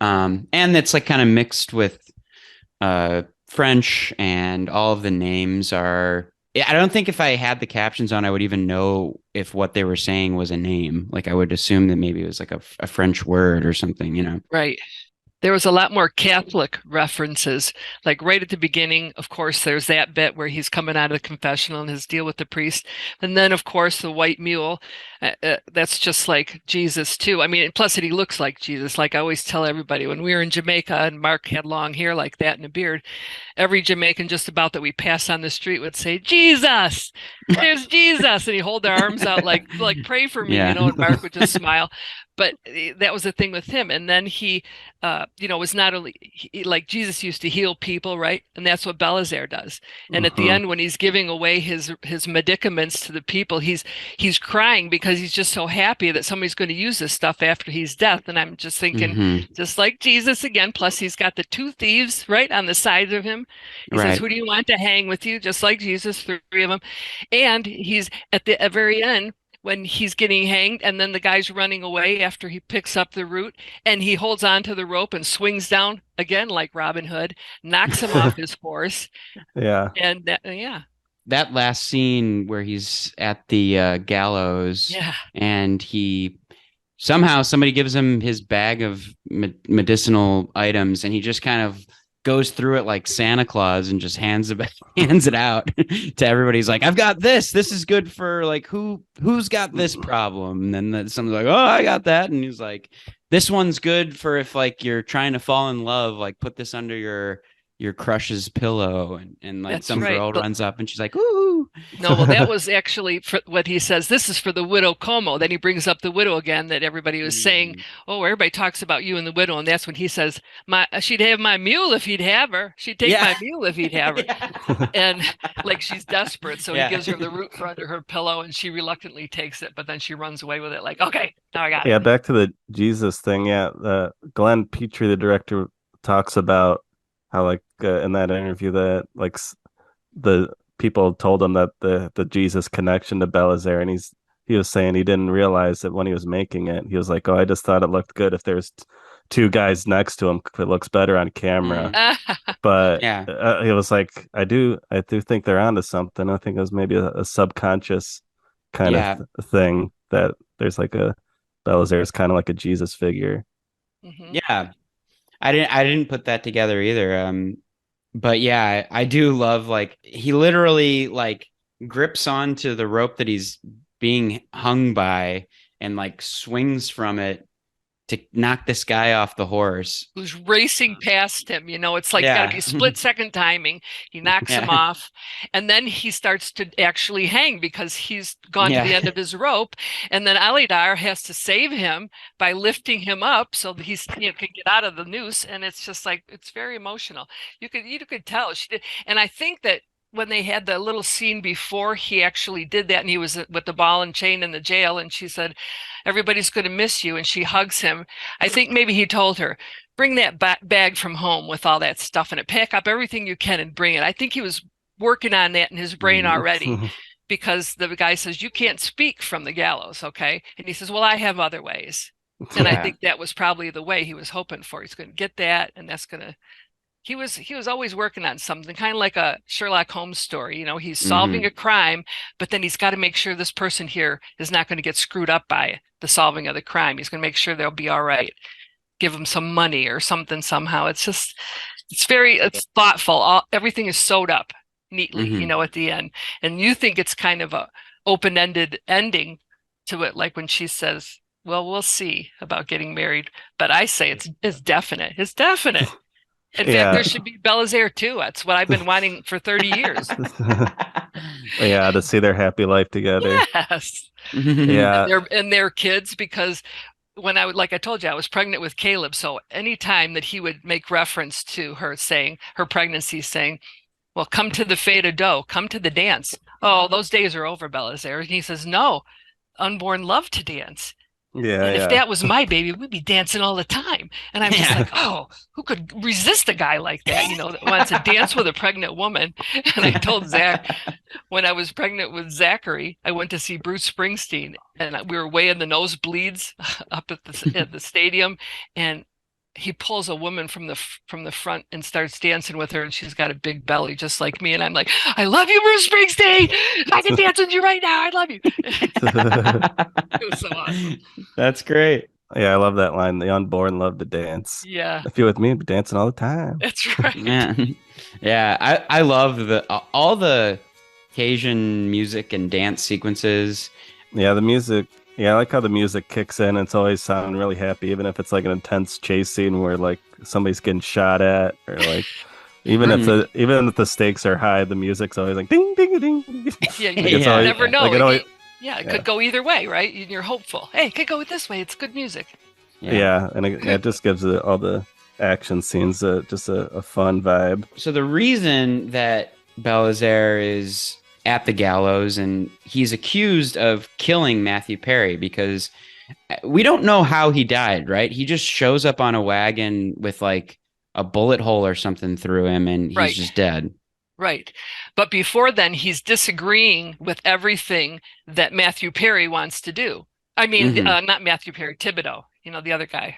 And it's like kind of mixed with French, and all of the names are. I don't think if I had the captions on, I would even know if what they were saying was a name. Like I would assume that maybe it was like a French word or something, Right. There was a lot more Catholic references, like right at the beginning. Of course, there's that bit where he's coming out of the confessional and his deal with the priest. And then, of course, the white mule. That's just like Jesus, too. I mean, plus he looks like Jesus. Like I always tell everybody, when we were in Jamaica and Mark had long hair like that and a beard, every Jamaican just about that we pass on the street would say, Jesus, there's Jesus. And he'd hold their arms out like pray for me, and Mark would just smile. But that was the thing with him. And then he, was not only like Jesus used to heal people, right? And that's what Belizaire does. And at the end, when he's giving away his medicaments to the people, he's crying because he's just so happy that somebody's going to use this stuff after he's dead. And I'm just thinking, just like Jesus again. Plus, he's got the two thieves right on the sides of him. He says, "Who do you want to hang with you?" Just like Jesus, 3 of them. And he's at the very end, when he's getting hanged, and then the guy's running away after he picks up the root, and he holds on to the rope and swings down again like Robin Hood, knocks him off his horse. Yeah. And that last scene where he's at the gallows, and somebody gives him his bag of medicinal items, and he just kind of goes through it like Santa Claus and just hands it out to everybody. He's like, "I've got this. This is good for like who's got this problem?" And then someone's like, "Oh, I got that." And he's like, "This one's good for if like you're trying to fall in love, like put this under your crush's pillow." And like that's some girl runs up and she's like, "Ooh." No, well, that was actually for what he says. This is for the widow Como. Then he brings up the widow again, that everybody was saying, "Oh, everybody talks about you and the widow." And that's when he says, she'd have my mule if he'd have her. She'd take my mule if he'd have her. And like she's desperate. So he gives her the root for under her pillow, and she reluctantly takes it, but then she runs away with it like, "Okay, now I got it." Yeah, back to the Jesus thing. Yeah, Glenn Petrie, the director, talks about how like in that interview that like the people told him that the Jesus connection to Belizaire, and he was saying he didn't realize that when he was making it. He was like, "Oh, I just thought it looked good if there's two guys next to him. It looks better on camera." But he was like, I do think they're onto something. I think it was maybe a subconscious kind of thing, that there's like a Belizaire is kind of like a Jesus figure. Yeah, I didn't put that together either. But yeah, I do love, like, he literally like grips onto the rope that he's being hung by and like swings from it to knock this guy off the horse who's racing past him. It's like gotta be split second timing. He knocks him off, and then he starts to actually hang because he's gone to the end of his rope, and then Alidar has to save him by lifting him up so that he's can get out of the noose. And it's just like, it's very emotional. You could tell she did. And I think that when they had the little scene before he actually did that, and he was with the ball and chain in the jail, and she said, "Everybody's going to miss you," and she hugs him. I think maybe he told her, "Bring that bag from home with all that stuff in it. Pack up everything you can and bring it." I think he was working on that in his brain already, because the guy says, "You can't speak from the gallows, okay?" And he says, "Well, I have other ways." And I think that was probably the way he was hoping for. He's going to get that, and that's going to... He was always working on something, kind of like a Sherlock Holmes story. He's solving a crime, but then he's got to make sure this person here is not going to get screwed up by the solving of the crime. He's going to make sure they'll be all right. Give them some money or something somehow. It's thoughtful. Everything is sewed up neatly, at the end. And you think it's kind of a open-ended ending to it, like when she says, well, we'll see about getting married. But I say it's definite. It's definite. In fact, there should be Belizaire too. That's what I've been wanting for 30 years. Yeah, to see their happy life together. Yes. Yeah. And their kids, because when like I told you, I was pregnant with Caleb. So anytime that he would make reference to her saying her pregnancy, saying, well, come to the fete of dough, come to the dance. Oh, those days are over, Belizaire. And he says, no, unborn love to dance. Yeah. And if that was my baby, we'd be dancing all the time. And I'm just like, oh, who could resist a guy like that, that wants to dance with a pregnant woman? And I told Zach, when I was pregnant with Zachary, I went to see Bruce Springsteen, and we were way in the nosebleeds up at the stadium, and he pulls a woman from the front and starts dancing with her, and she's got a big belly just like me, and I'm like, I love you, Bruce Springsteen. I can dance with you right now. I love you. It was so awesome. That's great. Yeah, I love that line. The unborn love to dance. Yeah. If you're with me, I'd be dancing all the time. That's right. Yeah. I love all the Cajun music and dance sequences. Yeah, the music. Yeah, I like how the music kicks in. It's always sounding really happy, even if it's like an intense chase scene where like somebody's getting shot at, or like even if the stakes are high, the music's always like ding ding ding. Yeah, you never know. It could go either way, right? You're hopeful. Hey, it could go this way. It's good music. Yeah, and it just gives all the action scenes just a fun vibe. So the reason that Belizaire is at the gallows and he's accused of killing Matthew Perry, because we don't know how he died, right? He just shows up on a wagon with like a bullet hole or something through him, and he's just dead. Right. But before then, he's disagreeing with everything that Matthew Perry wants to do. I mean, not Matthew Perry, Thibodeau, the other guy,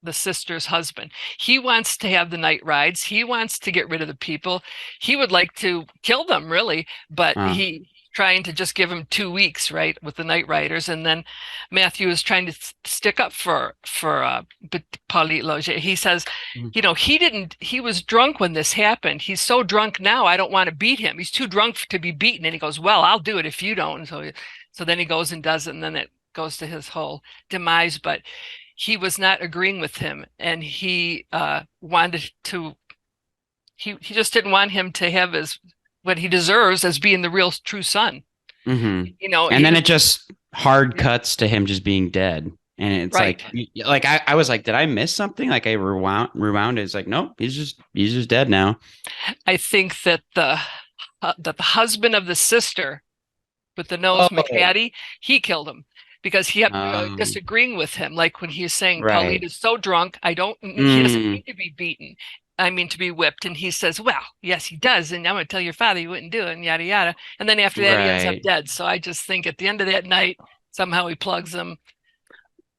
the sister's husband. He wants to have the night rides. He wants to get rid of the people. He would like to kill them, really, but he's trying to just give him 2 weeks, right, with the night riders. And then Matthew is trying to stick up for Pauline Loger. He says, he was drunk when this happened. He's so drunk now, I don't want to beat him. He's too drunk to be beaten. And he goes, well, I'll do it if you don't. And so then he goes and does it, and then it goes to his whole demise. But he was not agreeing with him, and he wanted to. He just didn't want him to have what he deserves as being the real true son. And then it just hard cuts to him just being dead, and it's like I was like, did I miss something? Like I rewound it. It's like, nope, he's just dead now. I think that the husband of the sister with the nose, McCaddy, he killed him. Because he kept disagreeing with him, like when he's saying, Pauline is so drunk, he doesn't need to be beaten. I mean, to be whipped. And he says, well, yes, he does. And I'm going to tell your father you wouldn't do it, and yada, yada. And then after that, he ends up dead. So I just think at the end of that night, somehow he plugs him.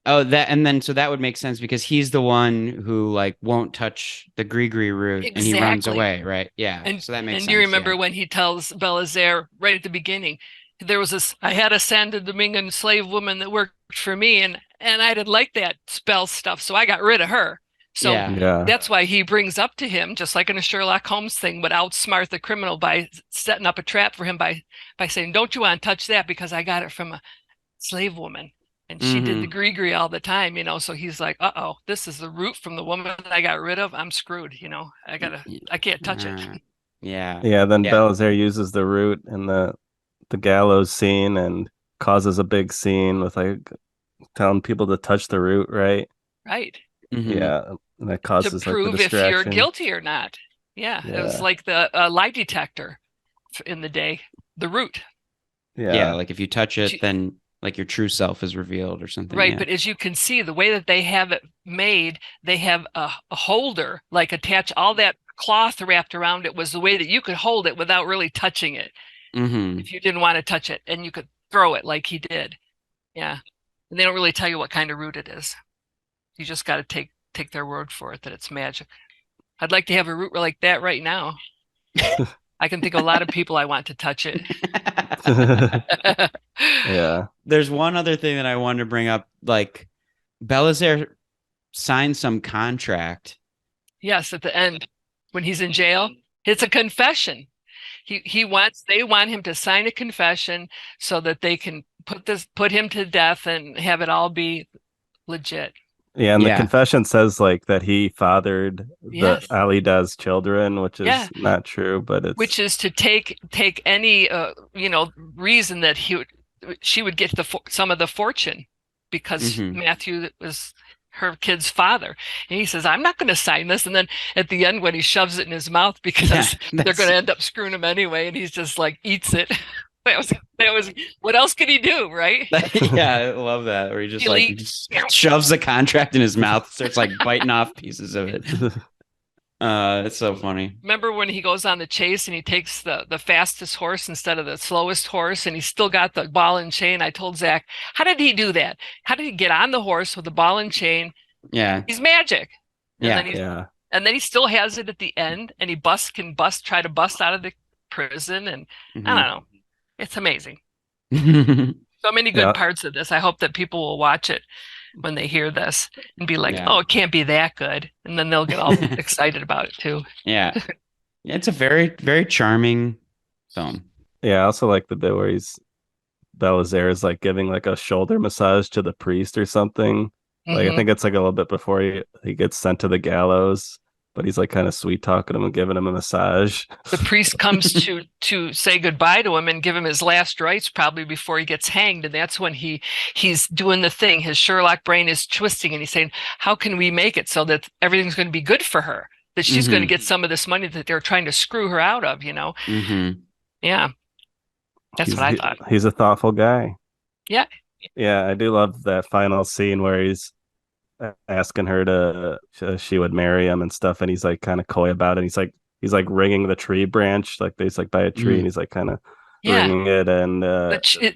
Oh, so that would make sense, because he's the one who like won't touch the gree-gree root, and he runs away, right? Yeah. And, so that makes sense. And you remember when he tells Belizaire right at the beginning, there was I had a Santo Domingan slave woman that worked for me, and I didn't like that spell stuff, so I got rid of her. So that's why he brings up to him, just like in a Sherlock Holmes thing, would outsmart the criminal by setting up a trap for him by saying, don't you want to touch that, because I got it from a slave woman, and she did the gree-gree all the time, so he's like, uh-oh, this is the root from the woman that I got rid of. I'm screwed, I can't touch it. Then Belizaire uses the root in the gallows scene and causes a big scene with like telling people to touch the root, right? Yeah, and that causes to prove like, if you're guilty or not. It was like the lie detector in the day, the root. Like if you touch it, then like your true self is revealed or something, right? But as you can see, the way that they have it made, they have a holder, like attach all that cloth wrapped around it, was the way that you could hold it without really touching it. If you didn't want to touch it, and you could throw it like he did. And they don't really tell you what kind of root it is. You just got to take their word for it that it's magic. I'd like to have a root like that right now. I can think of a lot of people I want to touch it. There's one other thing that I wanted to bring up. Like Belizaire signed some contract. Yes, at the end when he's in jail, it's a confession. They want him to sign a confession so that they can put him to death and have it all be legit. Yeah, and the confession says like that he fathered Yes. the Ali Da's children, which is not true, but it's which is to take any reason that she would get some of the fortune because Matthew was her kid's father. And he says, I'm not going to sign this. And then at the end, when he shoves it in his mouth because they're going to end up screwing him anyway, and he's just like eats it. That was what else could he do, right? Yeah, I love that. Where he just shoves the contract in his mouth, starts like biting off pieces of it. It's so funny. Remember when he goes on the chase and he takes the fastest horse instead of the slowest horse, and he's still got the ball and chain? I told Zach, how did he do that? How did he get on the horse with the ball and chain? Yeah, he's magic. And and then he still has it at the end, and he try to bust out of the prison, and I don't know. It's amazing. So many good parts of this. I hope that people will watch it when they hear this and be like, oh, it can't be that good. And then they'll get all excited about it too. Yeah. It's a very, very charming film. Yeah, I also like the bit where Belizaire is like giving like a shoulder massage to the priest or something. Like I think it's like a little bit before he gets sent to the gallows. But he's like kind of sweet talking to him and giving him a massage. The priest comes to say goodbye to him and give him his last rites probably before he gets hanged. And that's when he's doing the thing. His Sherlock brain is twisting and he's saying, how can we make it so that everything's going to be good for her? That she's going to get some of this money that they're trying to screw her out of, Yeah. That's what I thought. He's a thoughtful guy. Yeah. Yeah, I do love that final scene where he's asking her to she would marry him and stuff, and he's like kind of coy about it. He's like ringing the tree branch, like there's like by a tree, and he's like kind of ringing it, and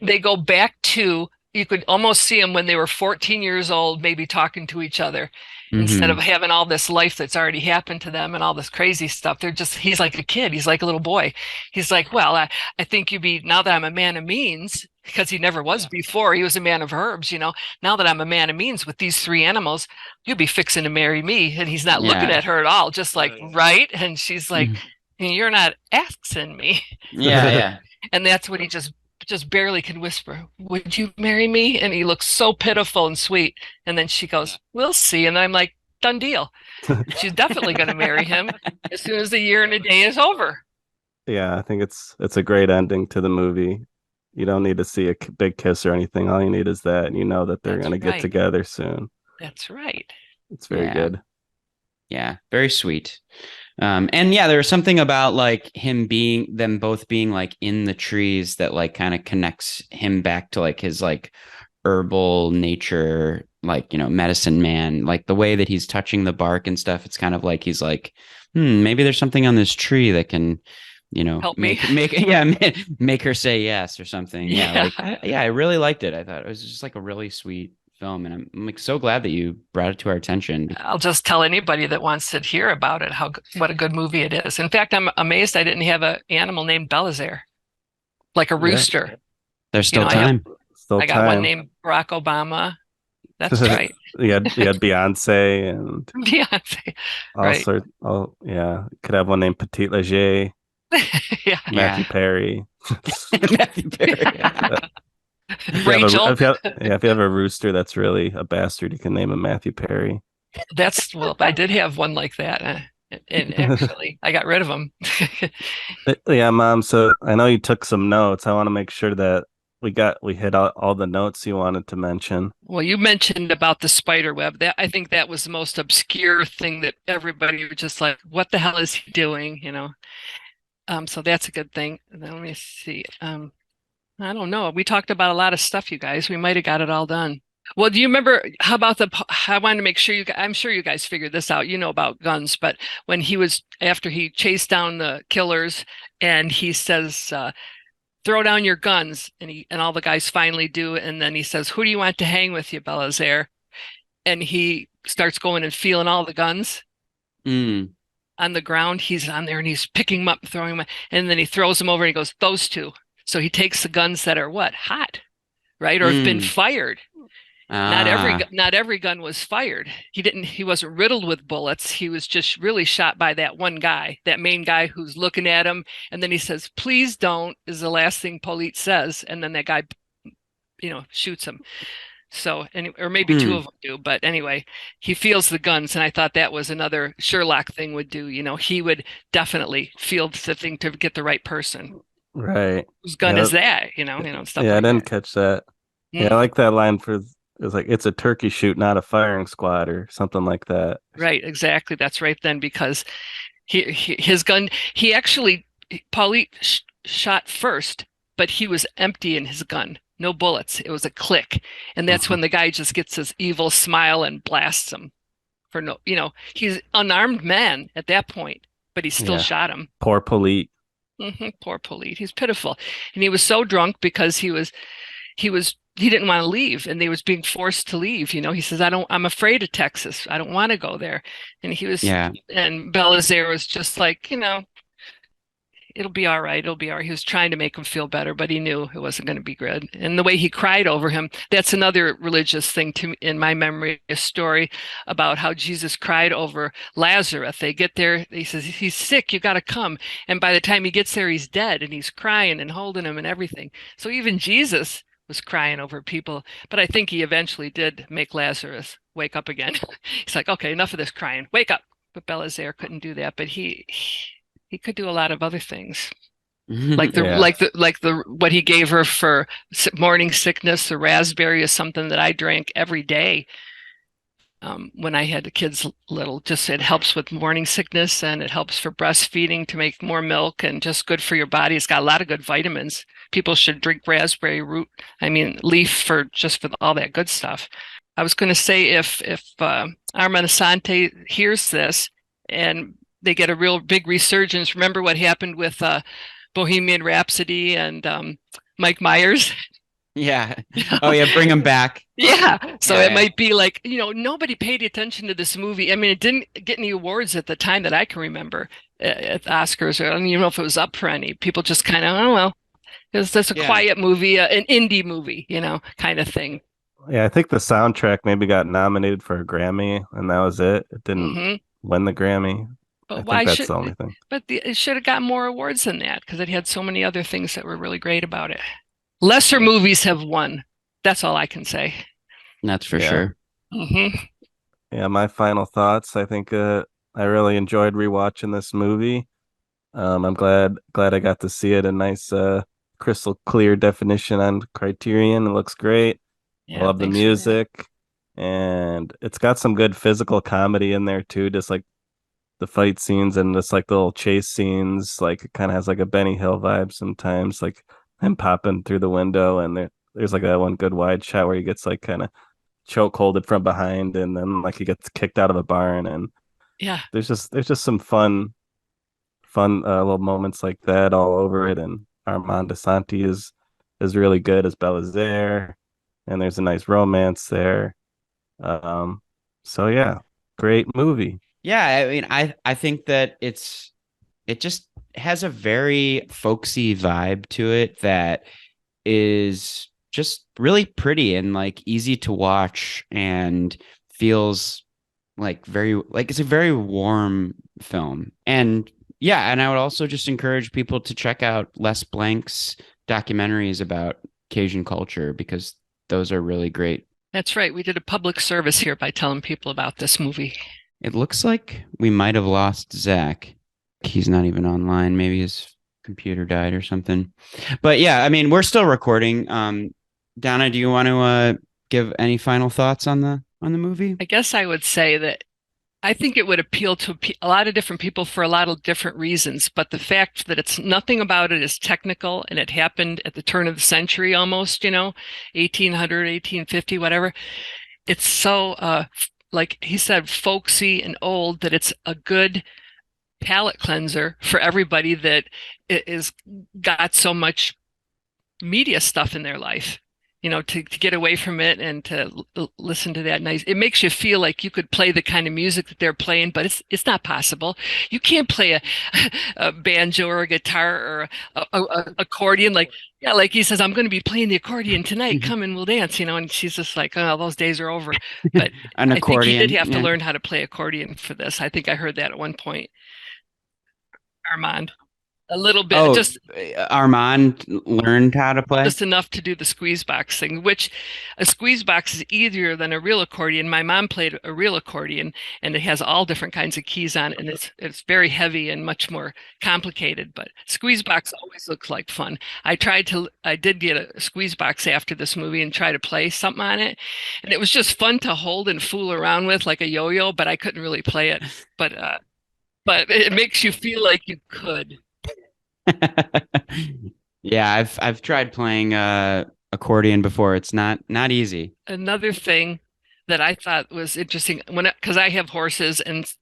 they go back to, you could almost see them when they were 14 years old, maybe talking to each other instead of having all this life that's already happened to them and all this crazy stuff. He's like a kid. He's like a little boy. He's like, well, I think now that I'm a man of means, because he never was before. He was a man of herbs, Now that I'm a man of means with these 3 animals, you'll be fixing to marry me. And he's not looking at her at all, just like, right? And she's like, you're not asking me. Yeah. And that's when he just barely can whisper, would you marry me? And he looks so pitiful and sweet. And then she goes, we'll see. And I'm like, done deal. She's definitely going to marry him as soon as the year and a day is over. Yeah, I think it's a great ending to the movie. You don't need to see a big kiss or anything. All you need is that, and you know that they're going to get together soon. That's right. It's very good. Yeah, very sweet. And there was something about like them both being like in the trees that like kind of connects him back to like his like herbal nature, like, medicine man, like the way that he's touching the bark and stuff. It's kind of like he's like, maybe there's something on this tree that can, help make her say yes or something. I really liked it. I thought it was just like a really sweet film, and I'm like so glad that you brought it to our attention. I'll just tell anybody that wants to hear about it what a good movie it is. In fact, I'm amazed I didn't have an animal named Belizaire, like a rooster. There's still time. I got one named Barack Obama. That's right. you had Beyonce and Beyonce. All sorts. Oh yeah, could have one named Petit Leger. Matthew Perry. Matthew Perry. Rachel. If you have a rooster that's really a bastard, you can name him Matthew Perry. I did have one like that, and actually I got rid of him. Yeah, Mom. So I know you took some notes. I want to make sure that we hit all the notes you wanted to mention. Well, you mentioned about the spider web. I think that was the most obscure thing that everybody was just like, "What the hell is he doing?" So that's a good thing. And then let me see. I don't know. We talked about a lot of stuff, you guys. We might have got it all done. Well, do you remember how about I wanted to make sure I'm sure you guys figured this out. You know about guns, but when after he chased down the killers and he says, throw down your guns, and all the guys finally do. And then he says, who do you want to hang with you, Belizaire? And he starts going and feeling all the guns. On the ground. He's on there and he's picking them up, throwing them, and then he throws them over and he goes, those 2. So he takes the guns that are hot, right? Or have been fired. Not every gun was fired. He wasn't riddled with bullets. He was just really shot by that one guy, that main guy who's looking at him. And then he says, "Please don't," is the last thing Polite says. And then that guy, shoots him. So, or maybe two of them do, but anyway, he feels the guns, and I thought that was another Sherlock thing would do. He would definitely feel the thing to get the right person. Right. Whose gun is that? Stuff. Yeah, like I didn't catch that. Yeah, I like that line it's like, it's a turkey shoot, not a firing squad, or something like that. Right, exactly. That's right then, because his gun, Paulie shot first, but he was empty in his gun. No bullets. It was a click. And that's when the guy just gets his evil smile and blasts him he's unarmed man at that point, but he still shot him. Poor Polite. Poor Polite. He's pitiful. And he was so drunk because he didn't want to leave, and they was being forced to leave. He says, I'm afraid of Texas. I don't want to go there. And and Belizaire was just like, it'll be all right. It'll be all right. He was trying to make him feel better, but he knew it wasn't going to be good. And the way he cried over him, that's another religious thing in my memory, a story about how Jesus cried over Lazarus. They get there. He says, he's sick. You got to come. And by the time he gets there, he's dead, and he's crying and holding him and everything. So even Jesus was crying over people. But I think he eventually did make Lazarus wake up again. He's like, okay, enough of this crying. Wake up. But Belizaire couldn't do that. But he could do a lot of other things, like what he gave her for morning sickness. The raspberry is something that I drank every day when I had the kids little. Just it helps with morning sickness, and it helps for breastfeeding to make more milk, and just good for your body. It's got a lot of good vitamins. People should drink raspberry leaf for all that good stuff. I was going to say if Armand Asante hears this and they get a real big resurgence. Remember what happened with Bohemian Rhapsody and Mike Myers? Yeah. Oh, yeah. Bring him back. Yeah. So it might be like, nobody paid attention to this movie. I mean, it didn't get any awards at the time that I can remember at the Oscars. I don't even know if it was up for any. People just kind of, oh, well, it's just a quiet movie, an indie movie, kind of thing. Yeah. I think the soundtrack maybe got nominated for a Grammy, and that was it. It didn't win the Grammy. But that's the only thing. But it should have got more awards than that, because it had so many other things that were really great about it. Lesser movies have won. That's all I can say. That's for sure. Yeah, my final thoughts. I think I really enjoyed rewatching this movie. I'm glad I got to see it in nice crystal clear definition on Criterion. It looks great. I love the music, and it's got some good physical comedy in there too, just like the fight scenes and just like the little chase scenes. Like it kind of has like a Benny Hill vibe sometimes, like him popping through the window, and there's like that one good wide shot where he gets like kind of chokeholded from behind, and then like he gets kicked out of a barn, and there's just some fun little moments like that all over it. And Armand Asante is really good as Belizaire, and there's a nice romance there. So yeah, great movie. Yeah, I mean, I think that it just has a very folksy vibe to it that is just really pretty and like easy to watch, and feels like it's a very warm film. And I would also just encourage people to check out Les Blank's documentaries about Cajun culture, because those are really great. That's right. We did a public service here by telling people about this movie. It looks like we might have lost Zach. He's not even online. Maybe his computer died or something. But yeah, I mean, we're still recording. Donna, do you want to give any final thoughts on the movie? I guess I would say that I think it would appeal to a lot of different people for a lot of different reasons. But the fact that nothing about it is technical, and it happened at the turn of the century almost, 1800, 1850, whatever. It's so like he said, folksy and old, that it's a good palate cleanser for everybody that is got so much media stuff in their life. to get away from it and to listen to that nice. It makes you feel like you could play the kind of music that they're playing, but it's not possible. You can't play a banjo or a guitar or a accordion like he says, I'm going to be playing the accordion tonight. Come and we'll dance, and she's just like, oh, those days are over. But An I think he did accordion, have to yeah. learn how to play accordion for this. I think I heard that at one point. Armand. A little bit, Oh, just Armand learned how to play? just enough to do the squeeze box thing, which a squeeze box is easier than a real accordion. My mom played a real accordion, and it has all different kinds of keys on it, and it's very heavy and much more complicated. But squeeze box always looks like fun. I did get a squeeze box after this movie and try to play something on it, and it was just fun to hold and fool around with like a yo-yo, but I couldn't really play it. But it makes you feel like you could. Yeah, I've tried playing accordion before. It's not easy. Another thing that I thought was interesting because I have horses and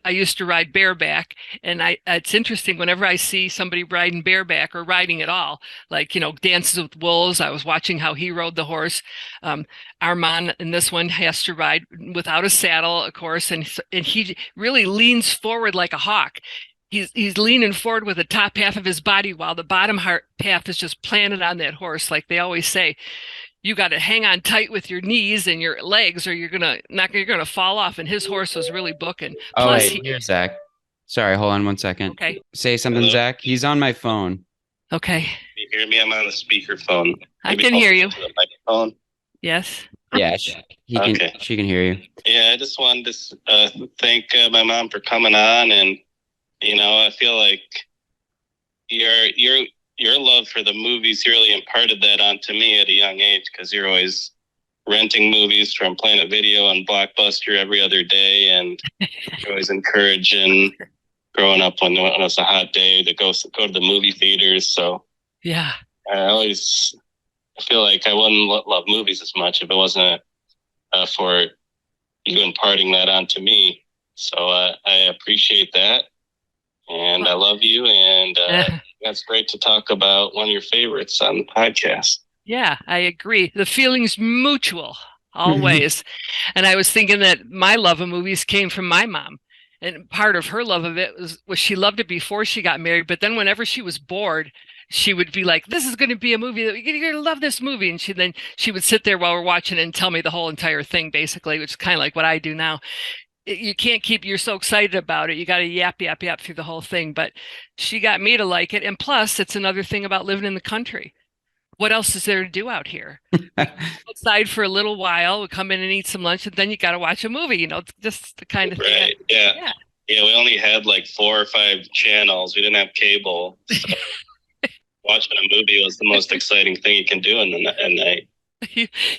I used to ride bareback, and it's interesting whenever I see somebody riding bareback or riding at all, like Dances with Wolves. I was watching how he rode the horse. Armand in this one has to ride without a saddle, of course, and he really leans forward like a hawk. He's leaning forward with the top half of his body while the bottom half is just planted on that horse. Like they always say, you got to hang on tight with your knees and your legs, or you're gonna fall off. And his horse was really booking. Oh, wait, here's Zach. Sorry, hold on one second. Okay. Say something, hello? Zach. He's on my phone. Okay. Can you hear me? I'm on the speakerphone. I can hear you. The microphone. Yes. Yeah, she can hear you. Yeah, I just wanted to thank my mom for coming on, and I feel like your love for the movies really imparted that onto me at a young age, because you're always renting movies from Planet Video and Blockbuster every other day, and you're always encouraging growing up when it was a hot day to go to the movie theaters. So yeah, I feel like I wouldn't love movies as much if it wasn't for you imparting that onto me. So I appreciate that. And I love you, and that's great to talk about one of your favorites on the podcast. Yeah, I agree. The feeling's mutual, always. And I was thinking that my love of movies came from my mom. And part of her love of it was she loved it before she got married. But then whenever she was bored, she would be like, this is going to be a movie that you're going to love this movie. And she would sit there while we're watching it and tell me the whole entire thing, basically, which is kind of like what I do now. You can't you're so excited about it. You got to yap through the whole thing. But she got me to like it. And plus, it's another thing about living in the country. What else is there to do out here? Outside for a little while, we come in and eat some lunch, and then you got to watch a movie. It's just the kind of thing. Right. Yeah. We only had like 4 or 5 channels. We didn't have cable. So watching a movie was the most exciting thing you can do in the night.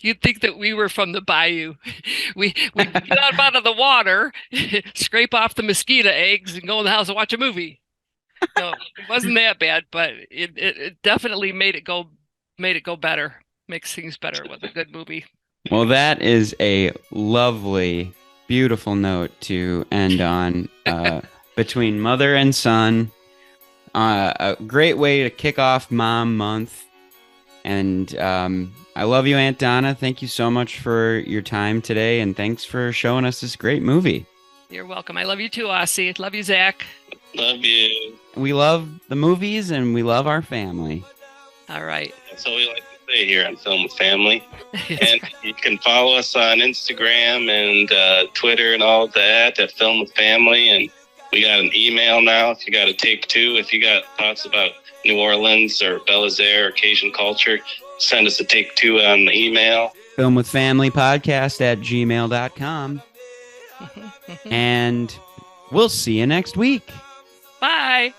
You'd think that we were from the bayou. We get out of the water, scrape off the mosquito eggs, and go in the house and watch a movie. No, it wasn't that bad, but it definitely made it go better. Makes things better with a good movie. Well, that is a lovely, beautiful note to end on. Between mother and son, a great way to kick off Mom Month, and I love you, Aunt Donna. Thank you so much for your time today, and thanks for showing us this great movie. You're welcome. I love you too, Aussie. Love you, Zach. Love you. We love the movies, and we love our family. All right. That's what we like to say here on Film with Family. And you can follow us on Instagram and Twitter and all that at Film with Family. And we got an email now if you got a take two. If you got thoughts about New Orleans or Belizaire or Cajun culture, send us a take two on the email. filmwithfamilypodcast@gmail.com. And we'll see you next week. Bye.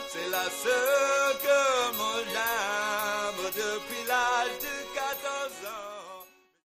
C'est la seule que moi j'aime depuis l'âge de 14 ans.